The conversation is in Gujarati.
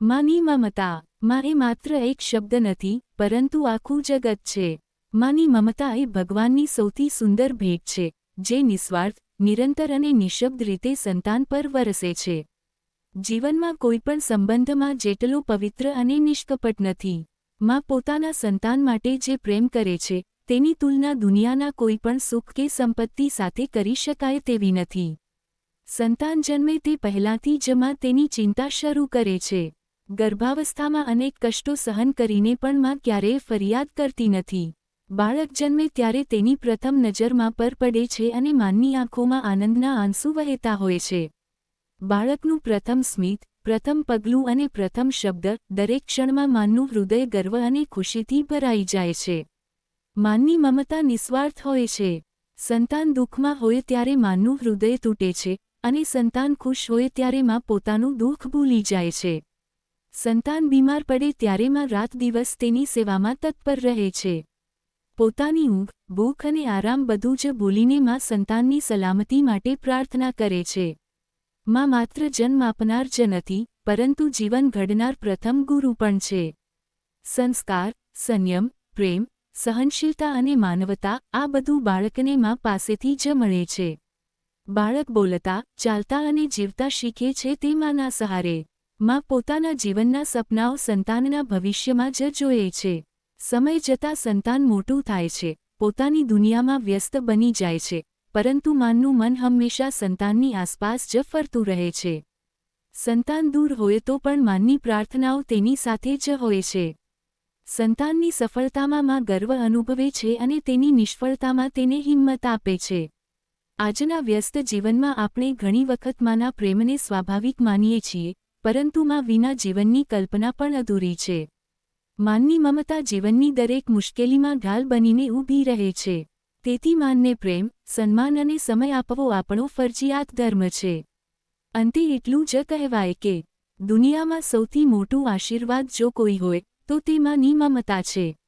માની મમતા. માં એ માત્ર એક શબ્દ નથી, પરંતુ આખું જગત છે. માની મમતા એ ભગવાનની સૌથી સુંદર ભેટ છે, જે નિસ્વાર્થ, નિરંતર અને નિઃશબ્દ રીતે સંતાન પર વરસે છે. જીવનમાં કોઈપણ સંબંધમાં જેટલો પવિત્ર અને નિષ્કપટ નથી. માં પોતાના સંતાન માટે જે પ્રેમ કરે છે, તેની તુલના દુનિયાના કોઈપણ સુખ કે સંપત્તિ સાથે કરી શકાય તેવી નથી. સંતાન જન્મે તે પહેલાંથી જ માં તેની ચિંતા શરૂ કરે છે. ગર્ભાવસ્થામાં અનેક કષ્ટો સહન કરીને પણ માં ક્યારેય ફરિયાદ કરતી નથી. બાળક જન્મે ત્યારે તેની પ્રથમ નજર માં પર પડે છે અને માની આંખોમાં આનંદના આંસુ વહેતા હોય છે. બાળકનું પ્રથમ સ્મિત, પ્રથમ પગલું અને પ્રથમ શબ્દ, દરેક ક્ષણમાં માનું હૃદય ગર્વ અને ખુશીથી ભરાઈ જાય છે. માની મમતા નિસ્વાર્થ હોય છે. સંતાન દુઃખમાં હોય ત્યારે માનું હૃદય તૂટે છે, અને સંતાન ખુશ હોય ત્યારે માં પોતાનું દુઃખ ભૂલી જાય છે. સંતાન બીમાર પડે ત્યારે માં રાત દિવસ તેની સેવામાં તત્પર રહે છે. પોતાની ઊંઘ, ભૂખ અને આરામ બધું જ ભૂલીને માં સંતાનની સલામતી માટે પ્રાર્થના કરે છે. માં માત્ર જન્મ આપનાર જ નથી, પરંતુ જીવન ઘડનાર પ્રથમ ગુરુ પણ છે. સંસ્કાર, સંયમ, પ્રેમ, સહનશીલતા અને માનવતા, આ બધું બાળકને માં પાસેથી જ મળે છે. બાળક બોલતા, ચાલતા અને જીવતા શીખે છે તે માના સહારે. માં પોતાના જીવનના સપનાઓ સંતાનના ભવિષ્યમાં જ જોએ છે. સમય જતાં સંતાન મોટું થાય છે, પોતાની દુનિયામાં વ્યસ્ત બની જાય છે, પરંતુ માનું મન હંમેશા સંતાનની આસપાસ જ ફરતું રહે છે. સંતાન દૂર હોય તો પણ માની પ્રાર્થનાઓ તેની સાથે જ હોય છે. સંતાનની સફળતામાં માં ગર્વ અનુભવે છે અને તેની નિષ્ફળતામાં તેને હિંમત આપે છે. આજના વ્યસ્ત જીવનમાં આપણે ઘણી વખત માના પ્રેમને સ્વાભાવિક માનીએ છીએ, પરંતુ માં વિના જીવનની કલ્પના પણ અધૂરી છે. માની મમતા જીવનની દરેક મુશ્કેલીમાં ઢાલ બનીને ઊભી રહે છે. તેથી માનને પ્રેમ, સન્માન અને સમય આપવો આપણો ફરજિયાત ધર્મ છે. અંતે એટલું જ કહેવાય કે દુનિયામાં સૌથી મોટું આશીર્વાદ જો કોઈ હોય, તો તે માની મમતા છે.